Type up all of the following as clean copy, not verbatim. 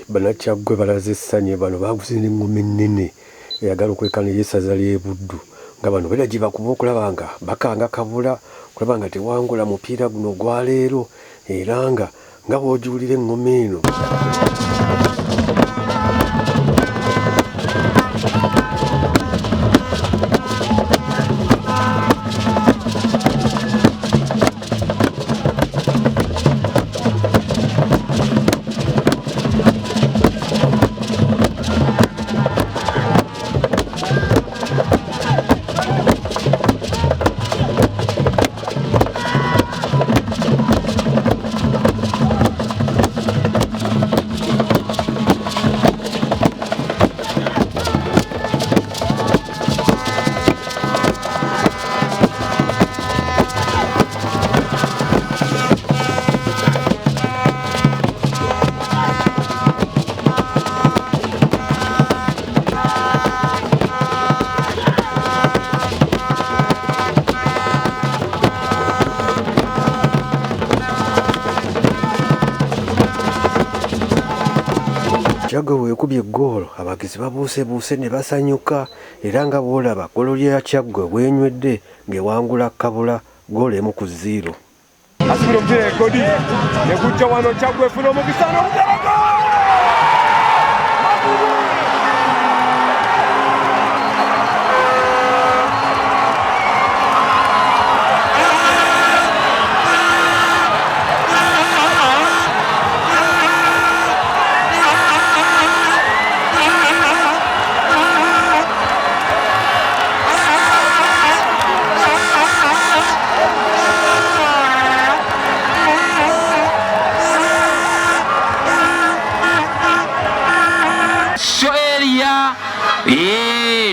Banakyagwe balaze essanyu bano baguze n'eŋŋoma ennene eyagala okwekana y'essaza ly'e Buddu nga bano beera gye bakuba okulaba nga bakanga Kabula okulaba nga tewangula mupiira guno gwa leero era nga bw'ogiwulira eŋŋoma eno. Chagwe weekubye ggoolo abagizi babuusebuuse ne basanyuka era nga bw'olaba ggoolo lya Chagwe bwenywedde ng'ewangula Kabula ggoolo 1-0. Asubira omupiira ekodi ne gujja wano Chagwe efuna omukisa n'omutego!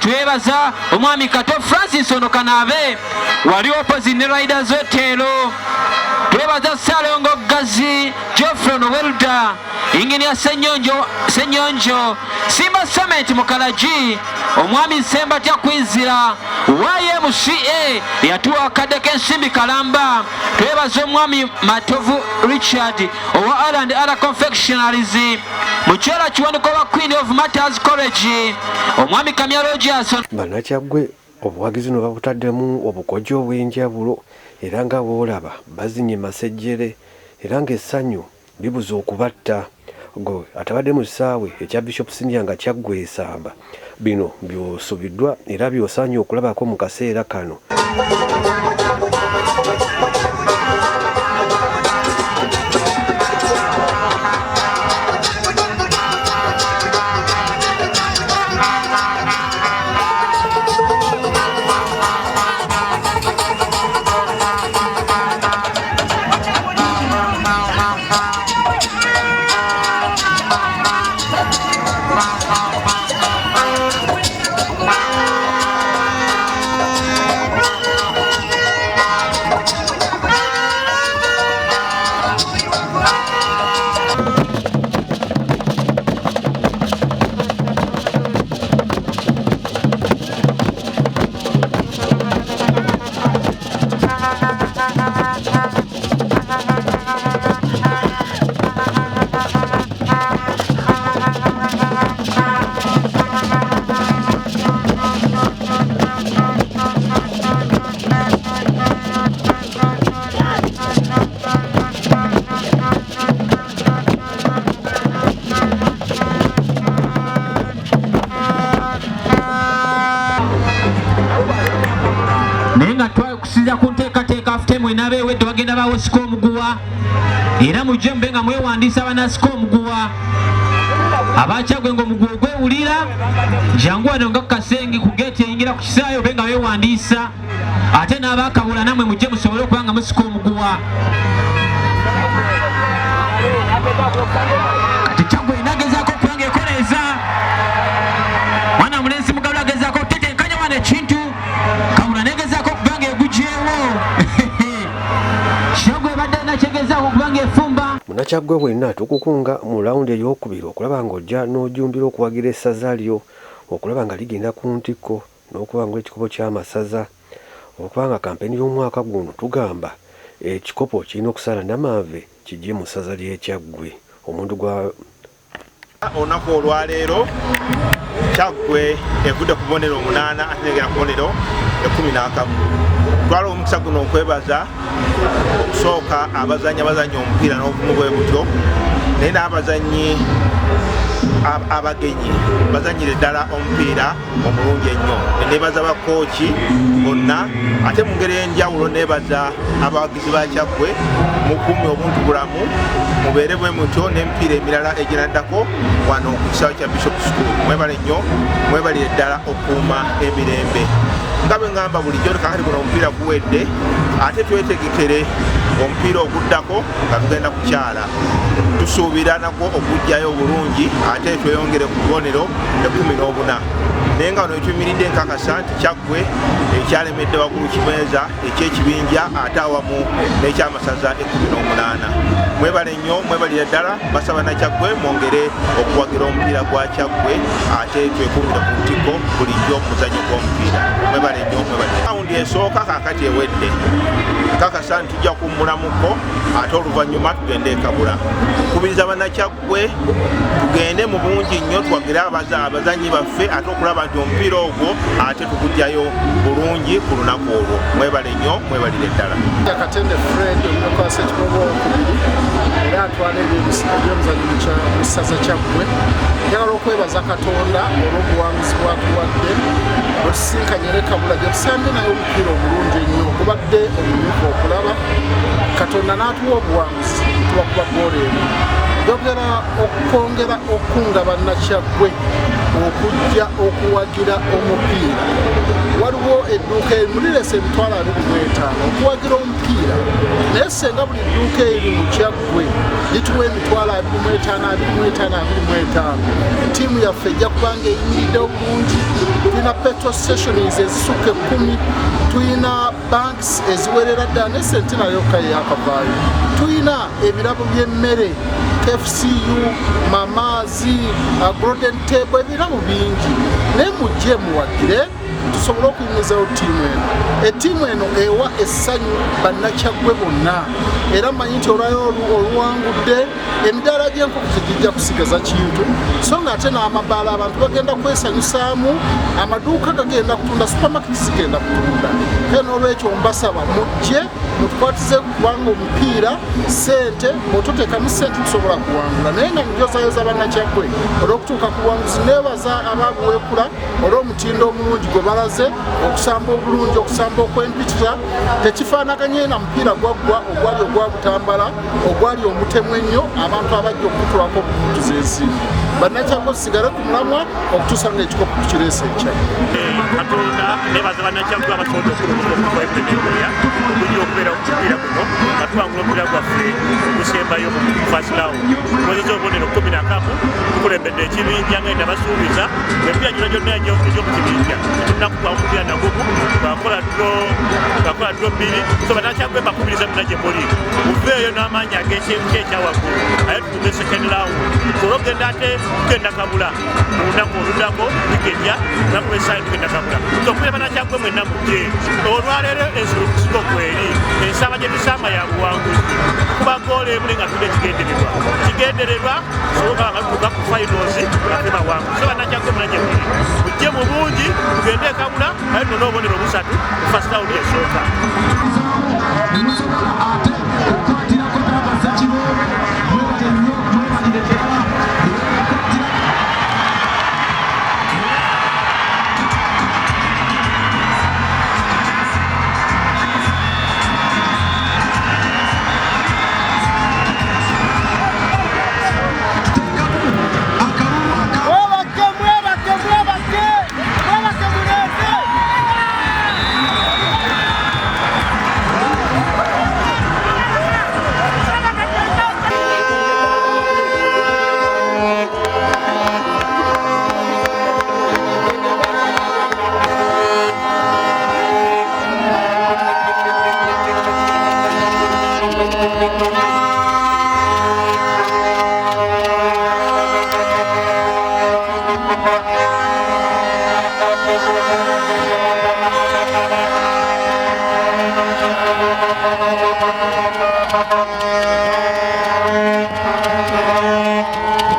Twebaza omwami Kato Francis ono Kanaabe wali opposite ne Riders Hotel. Twebaza Salongo Mubazi Geoffrey Nowelda Engineer Senyonjo Simba Summit Mukalaji Omwami Semba tya kwizira YMCA yatuwa Kadeke Nsimbi Kalamba twebaza omwami Matovu Richard owa R&R Confectionaries Muchela Kiwanuko wa Queen of Matters College omwami Kamya Rogers Banakyagwe obuwagizi no babutaddemu obukojo obw'enjawulo era nga boolaba bazinye masejjere era ng'essanyu libuza okubatta go atabadde mu ssaawe ekya Bishop Senior nga Kyaggwe Esamba bino byosubiddwa era byosaanye okulabako mu kaseera kano. Nenga twa kusiza kunteekateeka afute mwena beewedde bagenda bawo sika omuguwa era mujje mube nga mwewandisa banasika omuguwa Abakyagwe ng'omuguwa gwewulira jangu wano nga Kasenge ku geeti eyingira ku kisaayo be nga beewandisa ate n'abaakabula namwe mujje musobole okuba nga musika omuguwa kati Kyaggwe inagezaako okuba ng'ekoleeza mwana mulenzi mugalo agezaako okutetenkanya wano ekintu kabula negezaako okuba ng'egugyewo Kyaggwe badde nakyegezaako okuba ng'efumba Munnakyagwe wenna tukukunga mu lawundi ey'okubiri okulaba ng'ojja n'ojumbira okuwagira essaza lyo okulaba nga ligenda ku ntikko n'okubangula ekikopo ky'amasaza okuba nga kampeni y'omwaka guno tugamba ekikopo kirina okusala Namaave kijje mu ssaza ly'e Kyaggwe omuntu gwa olunaku olwaleero Kyaggwe evudde ku bubonero 8 ate negenda ku bubonero 11 twala omukisa guno okwebaza okusooka abazanyi omupiira n'obumu bwe butyo naye n'abazanyi abagenyi bazanyire ddala omupiira omulungi ennyo nebaza bakooki bonna ate mu ngeri enjawulo nebaza abawagizi ba Kyaggwe mukuumi obuntu bulamu mubeere bwe mutyo n'emipiira emirala egiraddako wano ku kisaawe kya Bishop School mwebale nnyo mwebalire ddala okuuma emirembe nga bwe ngamba bulijjo kakati guno omupiira guwedde ate twetegekere omupiira oguddako nga tugenda kukyala tusuubira nagwo okujjayo obulungi ate tweyongere ku bubonero 14 naye nga wano etuyimiridde nkakasa nti Kyaggwe ekyalemedde waggulu kimeeza ekyekibinja ate awamu n'ekyamasaza 18 mwebale nnyo mwebalire ddala basaba na Kyaggwe mwongere okuwagira omupiira gwa Kyaggwe ate twekuumire ku ntikko bulijjo muzannyo gw'omupiira mwebale nnyo mwebale raundi esooka kakati ewedde kakasa nti tujja kummulamuko ate oluvannyuma tugende ekabula kubiriza bannakyaggwe tugende mu bungi nnyo twagire abazanyi baffe ate okulaba nti omupiira ogwo ate tugujjayo bulungi ku lunaku olwo mwebale nnyo mwebalire ddala Katende Fred omukwasa ekibobo okubiri era atwala ebyomuzannyo mu ssaza Kyaggwe njagala okwebaza Katonda olw'obuwanguzi bwatuwadde bwetusinkanye Kabula gye tusambye naye omupiira omulungi ennyo gubadde omumyuka okulaba Katonda n'atuwa obuwanguzi tubakuba ggoolo emu njogera okwongera okunga bannakyaggwe okujja okuwagira omupiira waliwo edduuka erimuliresa emitwalo 25 okuwagira omupiira naye senga buli dduuka eri mu Kyaggwe lituwa emitwalo 25 ttiimu yaffe ejja kubanga eyimiridde obulungi tulina petrol stations ezisukka 10 tulina banks eziwerera ddala ne sente nayo kale yakavaayo tulina ebirabo by'emmere FCU Mamazi Golden Table ebirabo bingi naye mujje muwagire tusobole okuyimizayo ettiimu eno ewa essanyu bannakyaggwe bonna era manyi nti olwayo oluwangudde emidaala gy'enkoko tegijja kusigaza kintu so nga ate n'amabaala abantu bagenda kwesanyusaamu amaduuka gagenda kutunda supermarket zigenda kutunda era n'olwekyo mbasaba mujje mutukwatize kubanga omupiira ssente bw'ototeekamu ssente tusobola kuwangula naye nga mujozayoza bannakyaggwe olw'okutuuka ku buwanguzi neebaza abaabuweekula olw'omutindo omulungi gwe balaze okusamba obulungi okusamba okw'empitira tekifaanaganye na mupiira gwaggwa ogwali ogwa butambala ogwali omutemu ennyo abantu abajja okutulako okutuza ensimbi bannakyaggwe tusigale ku mulamwa okutuusa ng'ekikopo tukireesa ekya katonda nebaza bannakyaggwe abasobola okwebenegoya okujja okubeera ku mupiira guno nga tuwangula omupiira gwaffe ogusembayo mu first round mwezeza obubonero 11 tukulembedde ekibinja nga enda basuubiza emipiira gyonna gyonna egy'omukibinja tetunakugwa omupiira nagumu twakola dro 2 so bannakyaggwe mbakubiriza muna gye muli muveeyo n'amaanyi ag'ekyawaggulu aye tutume second round tusobole okugenda ate tugenda kabula mu lunaku oludako wikendya lunaku lw'essaayi tugenda kabula okubira bannakyaggwe mwenna mujje olwaleero ensolo tusiga okweri ensamba gye tusamba ya buwanguzi kuba goola ebule nga tulina ekigendererwa sobola nga tutuuka ku finals ate bawanguzi so bannakyaggwe muna gye muli mujje mu bungi tugende ekabula aye tulina obubonero busatu ku first round esooka